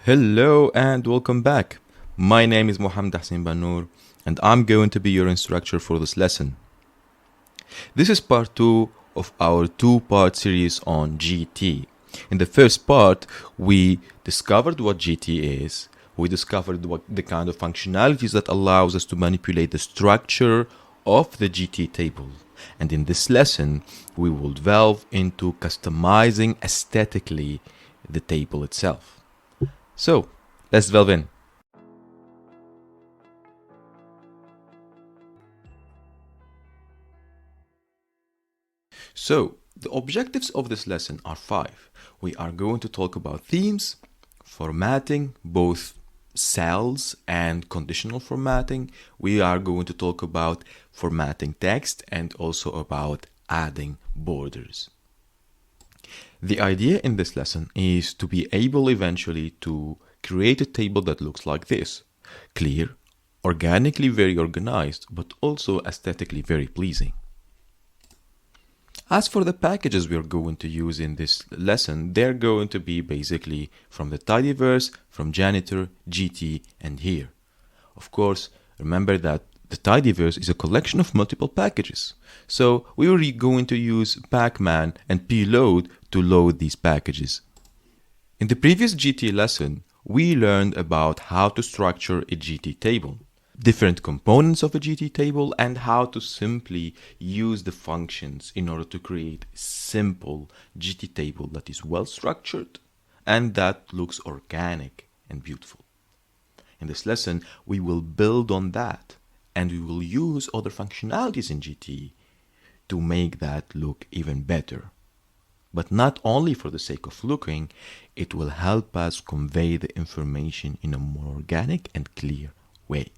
Hello and welcome back. My name is Mohammed Hassan Bannour and I'm going to be your instructor for this lesson. This is part 2 of our two-part series on GT. In the first part, we discovered what GT is. We discovered what the kind of functionalities that allows us to manipulate the structure of the GT table. And in this lesson, we will delve into customizing aesthetically the table itself. So, let's delve in. So, the objectives of this lesson are 5. We are going to talk about themes, formatting, both cells and conditional formatting. We are going to talk about formatting text and also about adding borders. The idea in this lesson is to be able eventually to create a table that looks like this: clear, organically very organized, but also aesthetically very pleasing. As for the packages we are going to use in this lesson, they're going to be basically from the tidyverse, from janitor, GT, and here. Of course, remember that the tidyverse is a collection of multiple packages. So we are going to use pacman and pload to load these packages. In the previous GT lesson, we learned about how to structure a GT table, different components of a GT table, and how to simply use the functions in order to create a simple GT table that is well structured and that looks organic and beautiful. In this lesson, we will build on that and we will use other functionalities in GT to make that look even better. But not only for the sake of looking, it will help us convey the information in a more organic and clear way.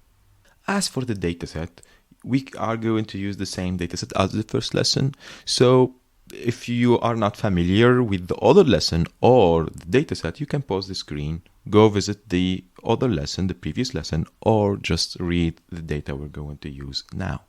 As for the dataset, we are going to use the same dataset as the first lesson. So if you are not familiar with the other lesson or the dataset, you can pause the screen, go visit the other lesson, the previous lesson, or just read the data we're going to use now.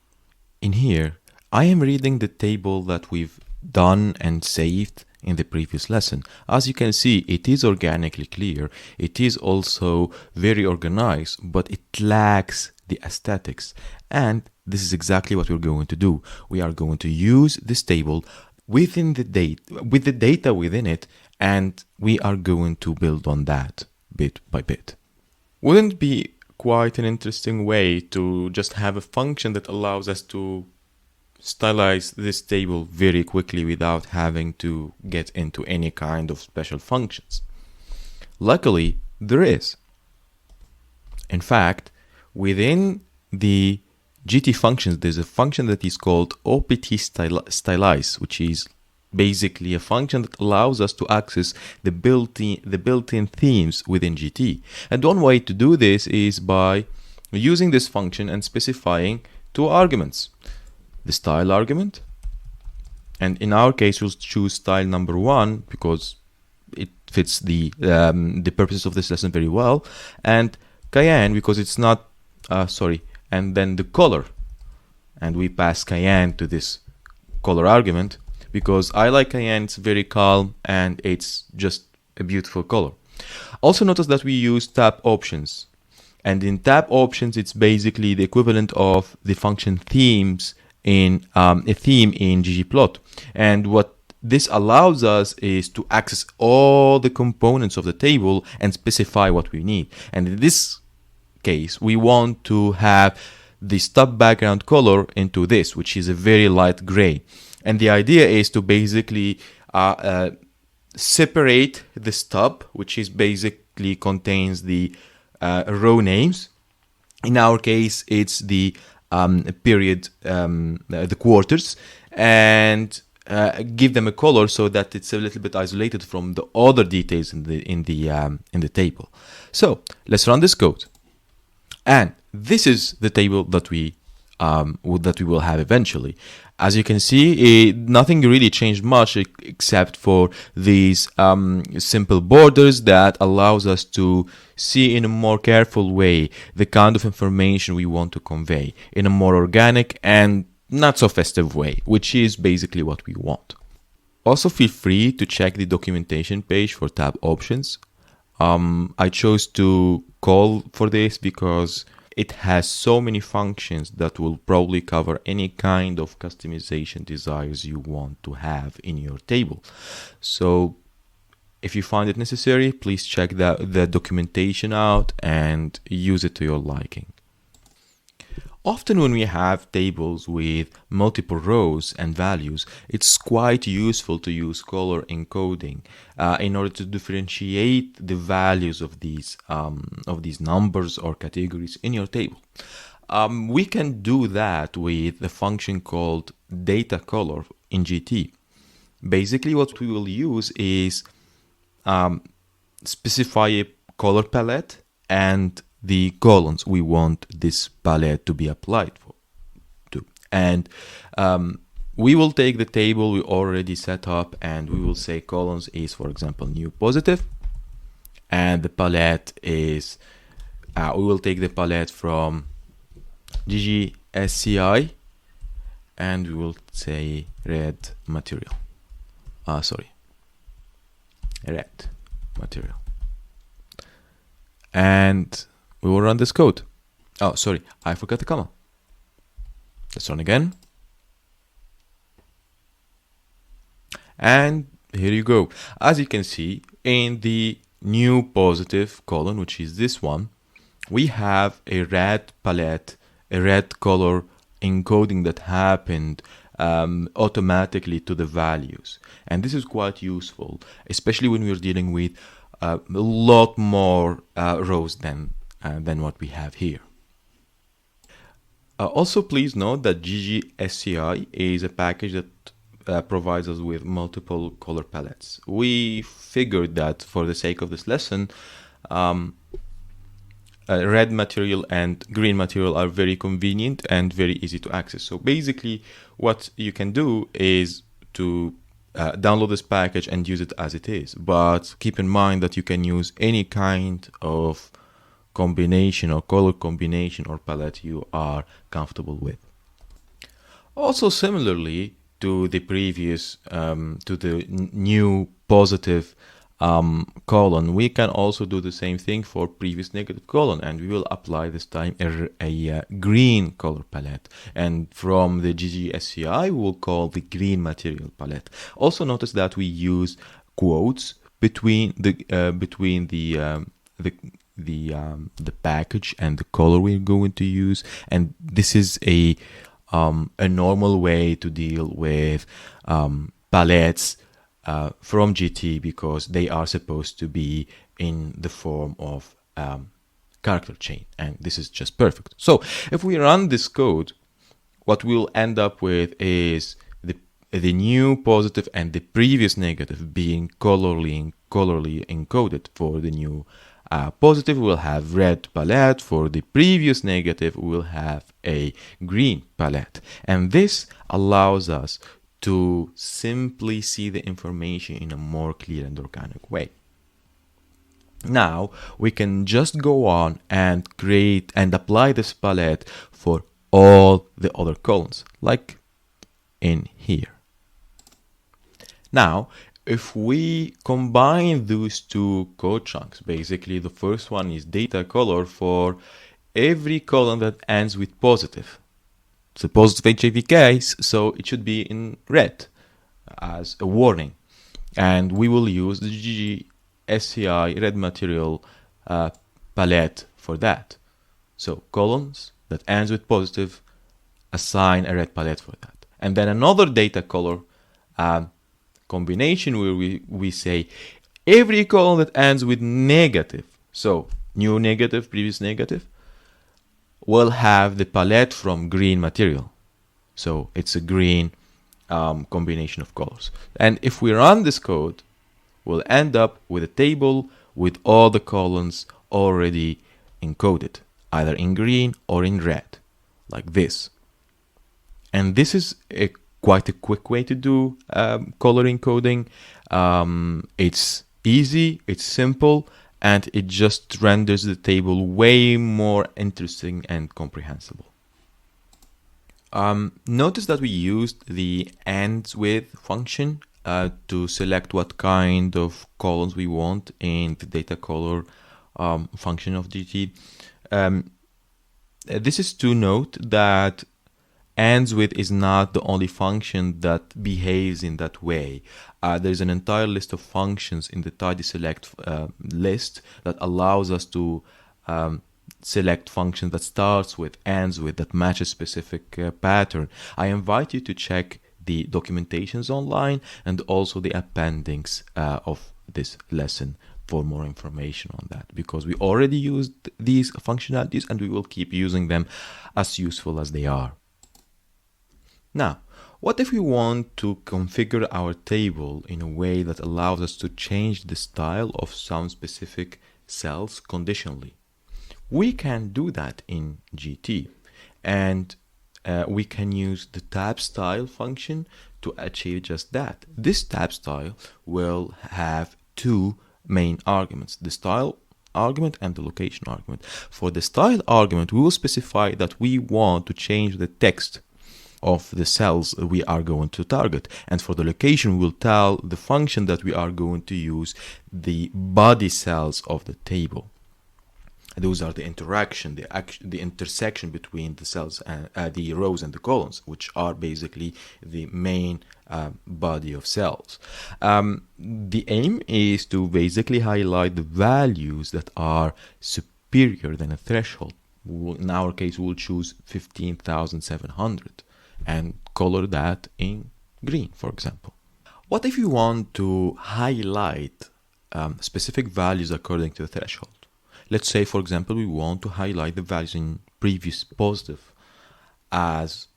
In here, I am reading the table that we've done and saved in the previous lesson. As you can see, it is organically clear. It is also very organized, but it lacks the aesthetics. And this is exactly what we're going to do. We are going to use this table within the data, with the data within it, and we are going to build on that bit by bit. Wouldn't it be quite an interesting way to just have a function that allows us to stylize this table very quickly without having to get into any kind of special functions? Luckily, there is. In fact, within the GT functions, there's a function that is called opt stylize, which is basically a function that allows us to access the built-in themes within GT. And one way to do this is by using this function and specifying two arguments: the style argument, and in our case we'll choose style number 1 because it fits the purposes of this lesson very well, and cayenne because it's not and then the color, and we pass cayenne to this color argument because I like cayenne. It's very calm and it's just a beautiful color. Also notice that we use tab options, and in tab options it's basically the equivalent of the function themes in a theme in ggplot. And what this allows us is to access all the components of the table and specify what we need. And in this case, we want to have the stub background color into this, which is a very light gray. And the idea is to basically separate the stub, which is basically contains the row names. In our case, it's the period, the quarters, and give them a color so that it's a little bit isolated from the other details in the table. So let's run this code, and this is the table that we will have eventually. As you can see, nothing really changed much except for these simple borders that allows us to see in a more careful way the kind of information we want to convey in a more organic and not so festive way, which is basically what we want. Also, feel free to check the documentation page for tab options. I chose to call for this because it has so many functions that will probably cover any kind of customization desires you want to have in your table. So if you find it necessary, please check the documentation out and use it to your liking. Often when we have tables with multiple rows and values, it's quite useful to use color encoding in order to differentiate the values of these numbers or categories in your table. We can do that with the function called data color in GT. Basically, what we will use is specify a color palette and the columns we want this palette to be applied to. And we will take the table we already set up and we will say columns is, for example, new positive. And the palette is, we will take the palette from GGSCI and we will say red material. Red material. And we will run this code. Oh, sorry, I forgot the comma. Let's run again. And here you go. As you can see, in the new positive column, which is this one, we have a red palette, a red color encoding that happened automatically to the values. And this is quite useful, especially when we're dealing with a lot more rows than what we have here. Also, please note that GGSCI is a package that provides us with multiple color palettes. We figured that for the sake of this lesson, red material and green material are very convenient and very easy to access. So basically, what you can do is to download this package and use it as it is. But keep in mind that you can use any kind of combination or color combination or palette you are comfortable with. Also, similarly to the previous, to the new positive column, we can also do the same thing for previous negative column, and we will apply this time a green color palette, and from the GGSCI we will call the green material palette. Also notice that we use quotes between the package and the color we're going to use, and this is a normal way to deal with palettes from GT, because they are supposed to be in the form of character chain, and this is just perfect. So if we run this code, what we'll end up with is the new positive and the previous negative being colorly encoded. For the new positive, we'll have red palette. For the previous negative, we'll have a green palette, and this allows us to simply see the information in a more clear and organic way. Now we can just go on and create and apply this palette for all the other columns, like in here. Now, if we combine those two code chunks, basically the first one is data color for every column that ends with positive. It's a positive HIV case, so it should be in red as a warning. And we will use the GGSCI red material palette for that. So columns that ends with positive, assign a red palette for that. And then another data color combination where we say every column that ends with negative, so new negative, previous negative, will have the palette from green material. So it's a green combination of colors. And if we run this code, we'll end up with a table with all the columns already encoded, either in green or in red, like this. And this is quite a quick way to do color encoding. It's easy, it's simple, and it just renders the table way more interesting and comprehensible. Notice that we used the ends with function to select what kind of columns we want in the data color function of GT. This is to note that ends with is not the only function that behaves in that way. There's an entire list of functions in the tidy select list that allows us to select functions that starts with, ends with, that matches specific pattern. I invite you to check the documentations online and also the appendix of this lesson for more information on that, because we already used these functionalities and we will keep using them as useful as they are. Now, what if we want to configure our table in a way that allows us to change the style of some specific cells conditionally? We can do that in GT, and we can use the tab style function to achieve just that. This tab style will have two main arguments, the style argument and the location argument. For the style argument, we will specify that we want to change the text of the cells we are going to target, and for the location we'll tell the function that we are going to use the body cells of the table. Those are the interaction, the intersection between the cells and the rows and the columns, which are basically the main body of cells. The aim is to basically highlight the values that are superior than a threshold. In our case, we'll choose 15,700 and color that in green, for example. What if you want to highlight specific values according to the threshold? Let's say, for example, we want to highlight the values in previous positive as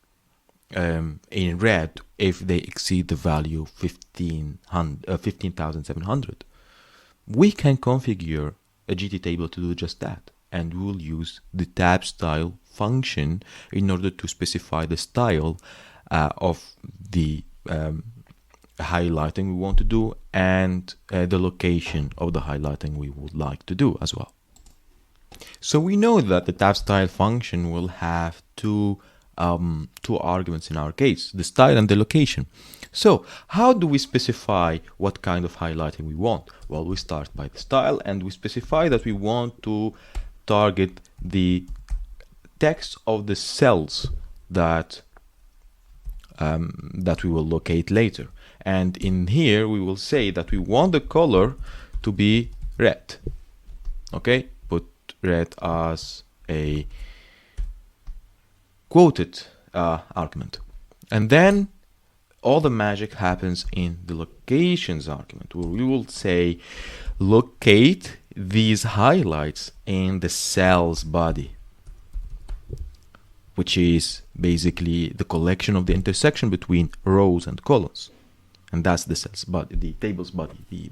in red if they exceed the value 15,700. We can configure a GT table to do just that, and we'll use the tab style function in order to specify the style of the highlighting we want to do and the location of the highlighting we would like to do as well. So we know that the tab style function will have two arguments in our case, the style and the location. So how do we specify what kind of highlighting we want? Well, we start by the style and we specify that we want to target the text of the cells that we will locate later. And in here we will say that we want the color to be red. Okay, put red as a quoted argument. And then all the magic happens in the locations argument, where we will say locate these highlights in the cell's body, which is basically the collection of the intersection between rows and columns. And that's the cell's body, the table's body, the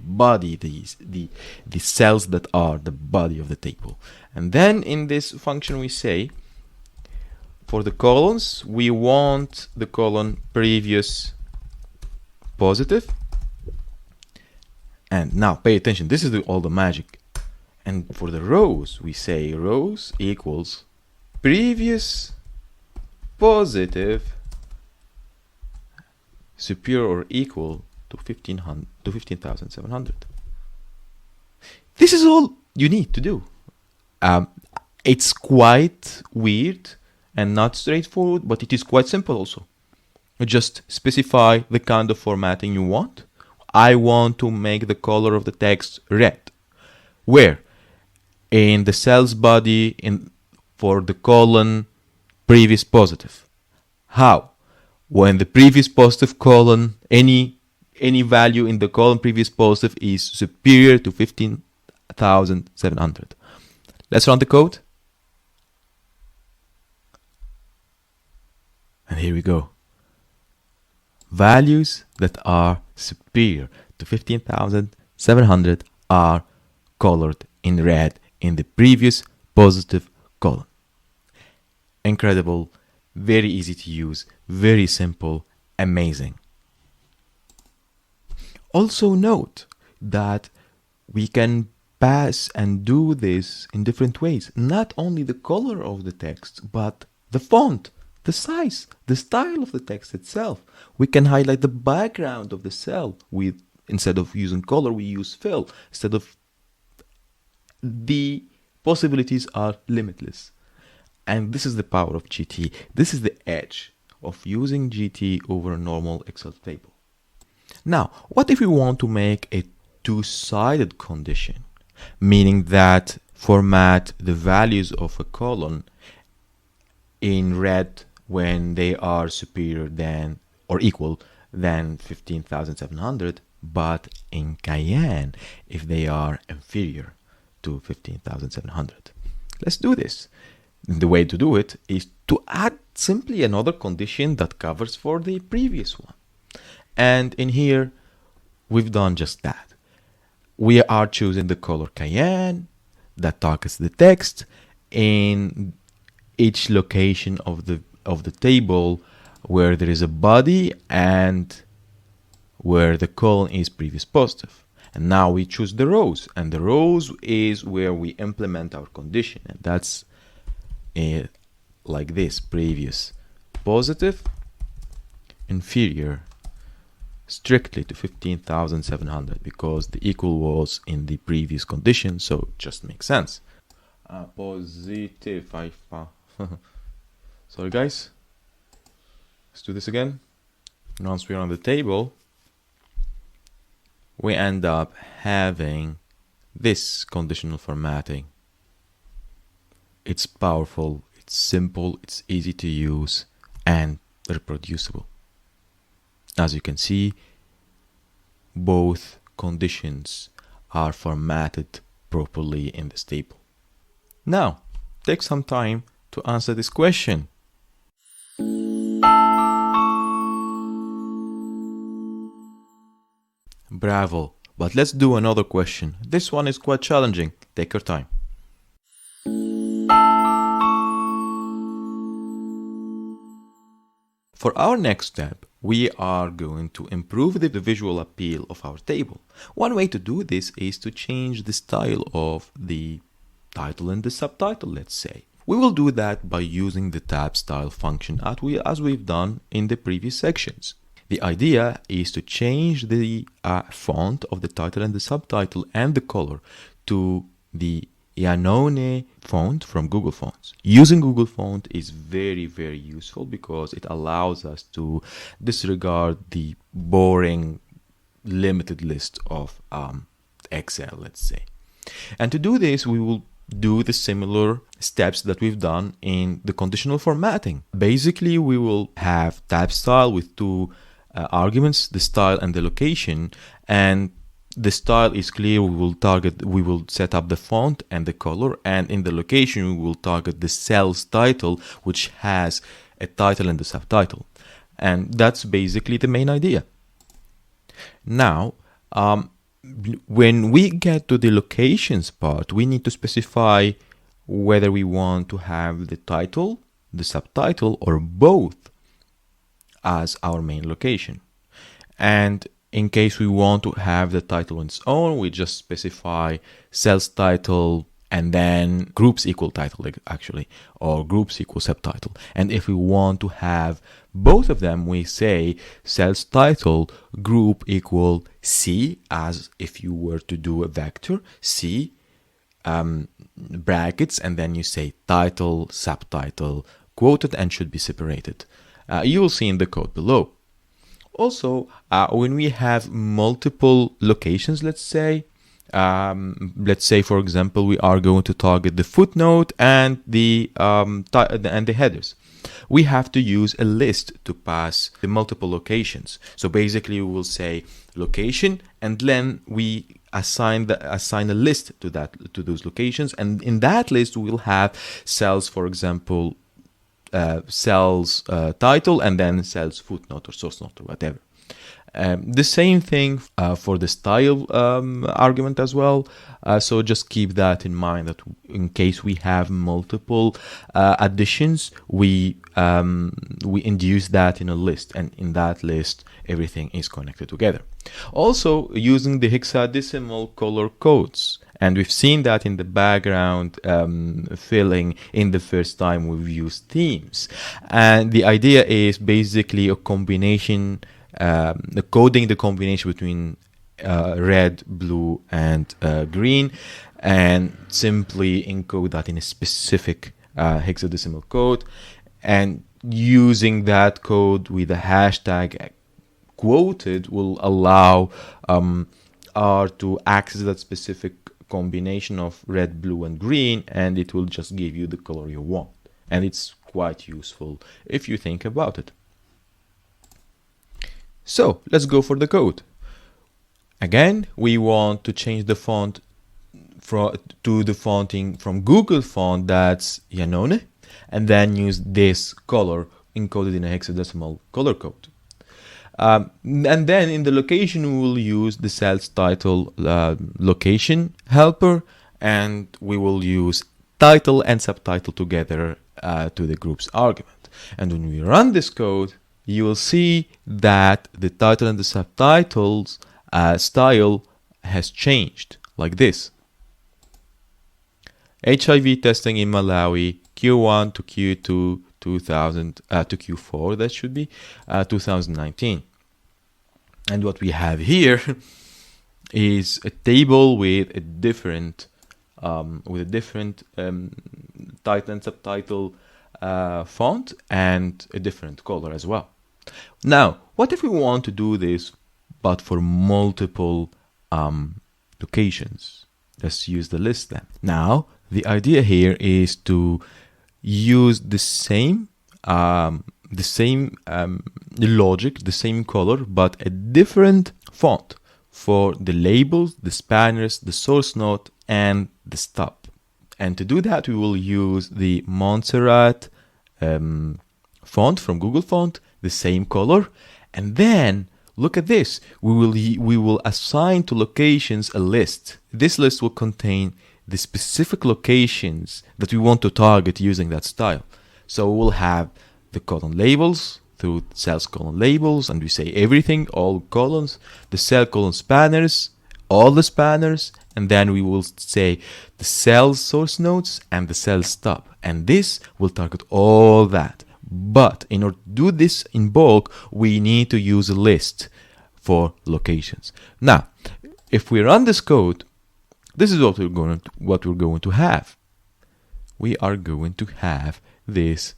cells that are the body of the table. And then in this function we say, for the columns, we want the column previous positive. And now pay attention, this is all the magic. And for the rows, we say rows equals previous positive superior or equal to 15,700. This is all you need to do. It's quite weird and not straightforward, but it is quite simple also. You just specify the kind of formatting you want. I want to make the color of the text red. Where? In the cell's body, for the column previous positive. How? When the previous positive column, any value in the column previous positive is superior to 15,700. Let's run the code. And here we go. Values that are superior to 15,700 are colored in red in the previous positive column. Incredible, very easy to use, very simple, amazing. Also note that we can pass and do this in different ways. Not only the color of the text, but the font, the size, the style of the text itself. We can highlight the background of the cell with, instead of using color, we use fill. The possibilities are limitless. And this is the power of GT. This is the edge of using GT over a normal Excel table. Now, what if we want to make a two-sided condition, meaning that format the values of a column in red when they are superior than or equal than 15,700, but in cayenne if they are inferior to 15,700. Let's do this. The way to do it is to add simply another condition that covers for the previous one. And in here, we've done just that. We are choosing the color cayenne that targets the text in each location of the table where there is a body and where the column is previous positive. And now we choose the rows, and the rows is where we implement our condition, and that's like this: previous positive, inferior strictly to 15,700, because the equal was in the previous condition, so it just makes sense. Positive. Sorry guys, let's do this again. Once we're on the table, we end up having this conditional formatting. It's powerful, it's simple, it's easy to use, and reproducible. As you can see, both conditions are formatted properly in this table. Now, take some time to answer this question. Bravo, but let's do another question. This one is quite challenging. Take your time. For our next step, we are going to improve the visual appeal of our table. One way to do this is to change the style of the title and the subtitle, let's say. We will do that by using the tab style function as we've done in the previous sections. The idea is to change the font of the title and the subtitle and the color to the Iannone font from Google Fonts. Using Google Font is very, very useful because it allows us to disregard the boring, limited list of Excel, let's say. And to do this, we will do the similar steps that we've done in the conditional formatting. Basically, we will have tab style with two arguments, the style and the location, and the style is clear. We will set up the font and the color, and in the location we will target the cell's title, which has a title and a subtitle, and that's basically the main idea. Now, when we get to the locations part, we need to specify whether we want to have the title, the subtitle, or both as our main location. And in case we want to have the title on its own, we just specify cell's title and then groups equal title, actually, or groups equal subtitle. And if we want to have both of them, we say cell's title group equal C, as if you were to do a vector, C, brackets, and then you say title, subtitle, quoted, and should be separated. You will see in the code below. Also, when we have multiple locations, let's say for example, we are going to target the footnote and the headers. We have to use a list to pass the multiple locations. So basically, we will say location, and then we assign a list to those locations, and in that list we will have cells, for example, cell's title and then cell's footnote or source note or whatever. The same thing for the style argument as well. So just keep that in mind, that in case we have multiple additions, we induce that in a list, and in that list everything is connected together. Also using the hexadecimal color codes, and we've seen that in the background filling in the first time we've used themes. And the idea is basically a combination, the coding the combination between red, blue, and green, and simply encode that in a specific hexadecimal code, and using that code with a hashtag quoted will allow R to access that specific combination of red, blue, and green, and it will just give you the color you want. And it's quite useful if you think about it. So let's go for the code. Again, we want to change the font to the fonting from Google font, that's Janone, and then use this color encoded in a hexadecimal color code. And then in the location, we will use the cell's title location helper, and we will use title and subtitle together to the group's argument. And when we run this code, you will see that the title and the subtitles style has changed like this. HIV testing in Malawi, Q1 to Q2 to Q4, that should be 2019. And what we have here is a table with a different title and subtitle font and a different color as well. Now, what if we want to do this but for multiple locations? Let's use the list then. Now, the idea here is to use the same logic, the same color, but a different font for the labels, the spanners, the source note, and the stop. And to do that, we will use the Montserrat font from Google Font, the same color, and then look at this. We will assign to locations a list. This list will contain the specific locations that we want to target using that style. So we'll have the column labels through cells column labels, and we say everything, all columns, the cell column spanners, all the spanners, and then we will say the cell source nodes and the cell stop. And this will target all that. But in order to do this in bulk, we need to use a list for locations. Now, if we run this code, this is what we're going to have. We are going to have this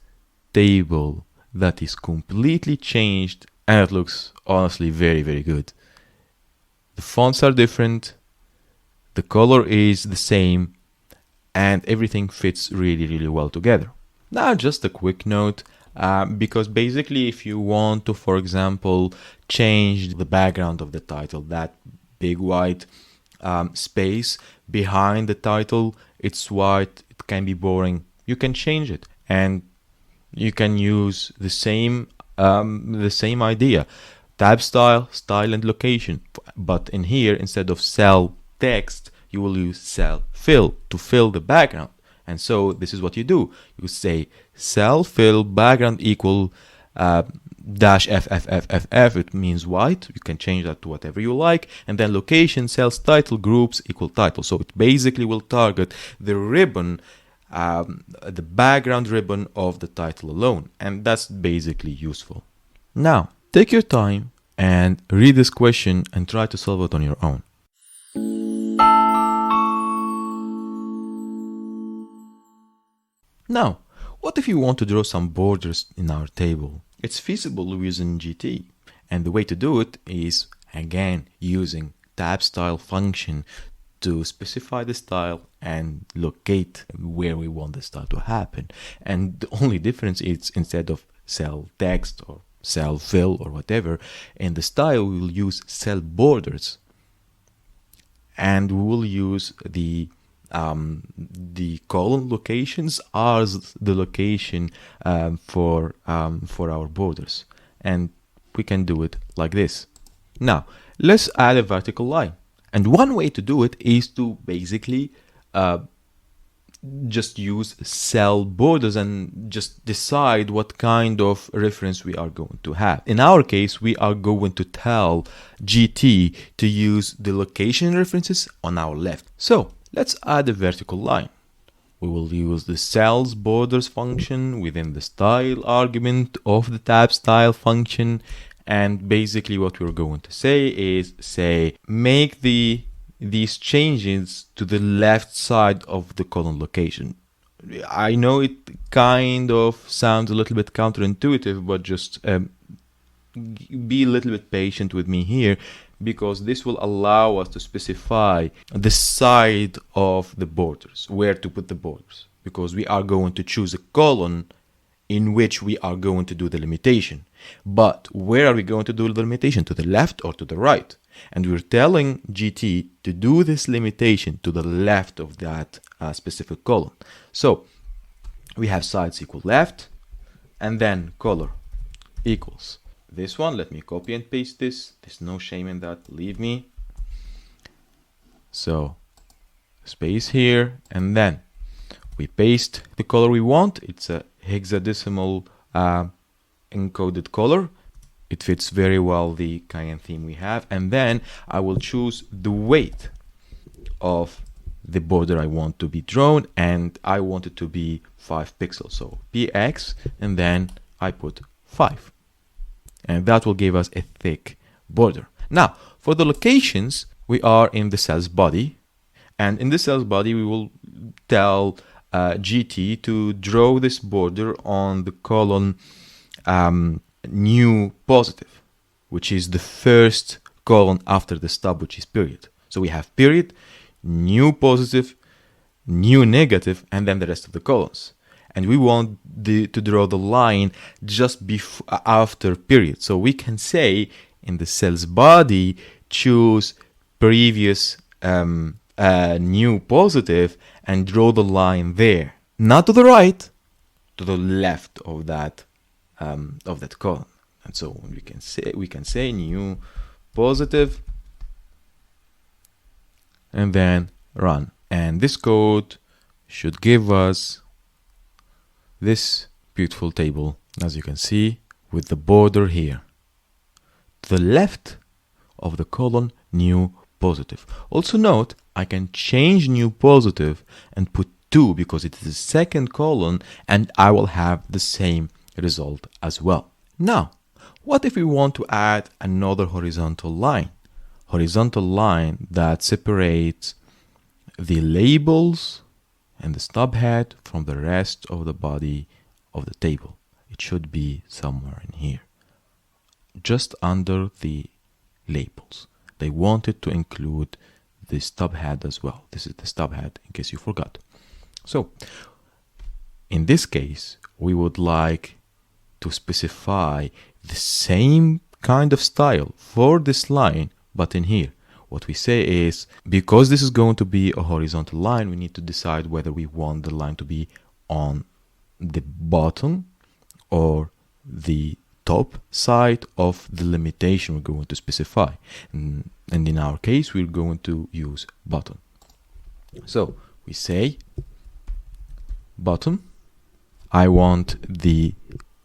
table that is completely changed, and it looks honestly very, very good. The fonts are different, the color is the same, and everything fits really, really well together. Now, just a quick note, because basically if you want to, for example, change the background of the title, that big white space behind the title, it's white, it can be boring, you can change it, and you can use the same idea, tab style, style, and location. But in here, instead of cell text, you will use cell fill to fill the background. And so this is what you do. You say cell fill background equal dash FFFFF, it means white. You can change that to whatever you like. And then location cells title groups equal title. So it basically will target the ribbon, the background ribbon of the title alone. And that's basically useful. Now, take your time and read this question and try to solve it on your own. Now, what if you want to draw some borders in our table? It's feasible using GT, and the way to do it is, again, using tab style function to specify the style and locate where we want the style to happen. And the only difference is, instead of cell text or cell fill or whatever, in the style we will use cell borders, and we will use the column locations as the location for our borders, and we can do it like this. Now, let's add a vertical line. And one way to do it is to basically just use cell borders and just decide what kind of reference we are going to have. In our case, we are going to tell GT to use the location references on our left. So let's add a vertical line. We will use the cells borders function within the style argument of the tab style function. And basically what we're going to say is, make these changes to the left side of the column location. I know it kind of sounds a little bit counterintuitive, but just be a little bit patient with me here, because this will allow us to specify the side of the borders, where to put the borders, because we are going to choose a column in which we are going to do the limitation. But where are we going to do the limitation? To the left or to the right? And we're telling GT to do this limitation to the left of that specific column. So we have sides equal left, and then color equals this one. Let me copy and paste this. There's no shame in that, believe me. So space here, and then we paste the color we want. It's a hexadecimal encoded color. It fits very well the Cayenne theme we have. And then I will choose the weight of the border I want to be drawn, and I want it to be 5 pixels. So px, and then I put 5. And that will give us a thick border. Now, for the locations, we are in the cell's body. And in the cell's body, we will tell GT to draw this border on the column new positive, which is the first column after the stub, which is period. So we have period, new positive, new negative, and then the rest of the columns. And we want to draw the line just after period. So we can say in the cell's body, choose previous new positive and draw the line there, not to the right, to the left of that column. And so we can say new positive, and then run. And this code should give us this beautiful table, as you can see, with the border here to the left of the column new positive. Also note, I can change new positive and put 2 because it is the second column, and I will have the same result as well. Now, what if we want to add another horizontal line? Horizontal line that separates the labels and the stub head from the rest of the body of the table. It should be somewhere in here, just under the labels. They wanted to include the stub head as well. This is the stub head, in case you forgot. So in this case, we would like to specify the same kind of style for this line, but in here. What we say is, because this is going to be a horizontal line, we need to decide whether we want the line to be on the bottom or the top side of the limitation we're going to specify. And in our case, we're going to use bottom. So we say bottom. I want the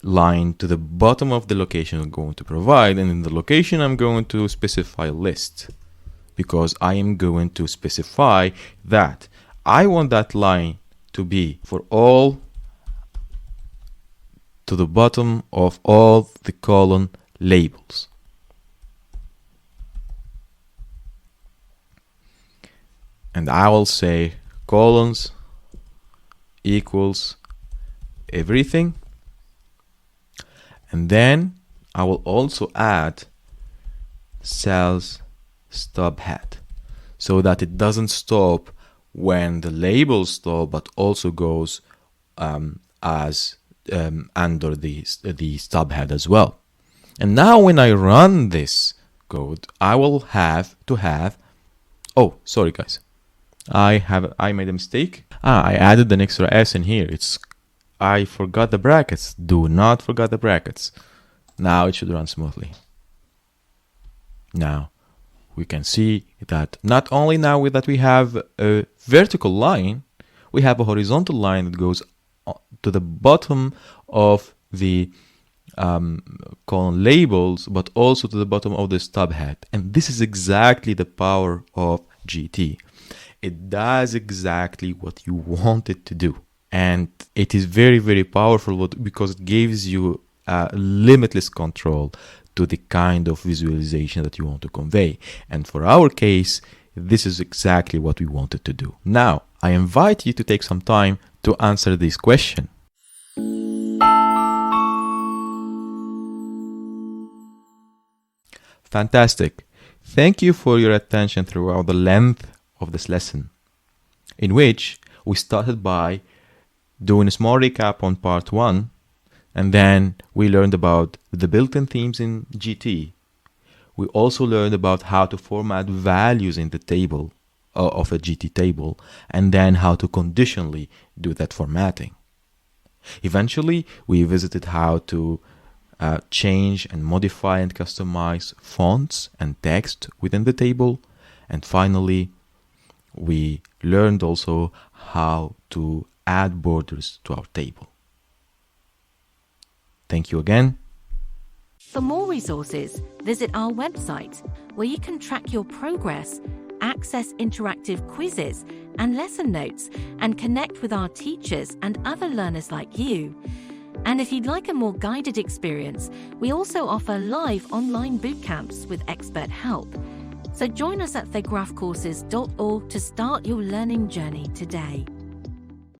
line to the bottom of the location I'm going to provide, and in the location I'm going to specify list, because I am going to specify that I want that line to be for all to the bottom of all the column labels. And I will say columns equals everything. And then I will also add cells stub head, so that it doesn't stop when the labels stop, but also goes as under the stub head as well. And now when I run this code, I will have to have, oh, sorry guys, I made a mistake. I added an extra S in here. I forgot the brackets. Do not forget the brackets. Now it should run smoothly. Now, we can see that not only now that we have a vertical line, we have a horizontal line that goes to the bottom of the column labels, but also to the bottom of the stub head. And this is exactly the power of GT. It does exactly what you want it to do. And it is very, very powerful because it gives you limitless control to the kind of visualization that you want to convey. And for our case, this is exactly what we wanted to do. Now, I invite you to take some time to answer this question. Fantastic. Thank you for your attention throughout the length of this lesson, in which we started by doing a small recap on part 1, and then we learned about the built-in themes in GT. We also learned about how to format values in the table of a GT table, and then how to conditionally do that formatting. Eventually, we visited how to change and modify and customize fonts and text within the table. And finally, we learned also how to add borders to our table. Thank you again. For more resources, visit our website where you can track your progress, access interactive quizzes and lesson notes, and connect with our teachers and other learners like you. And if you'd like a more guided experience, we also offer live online bootcamps with expert help. So join us at thegraphcourses.org to start your learning journey today.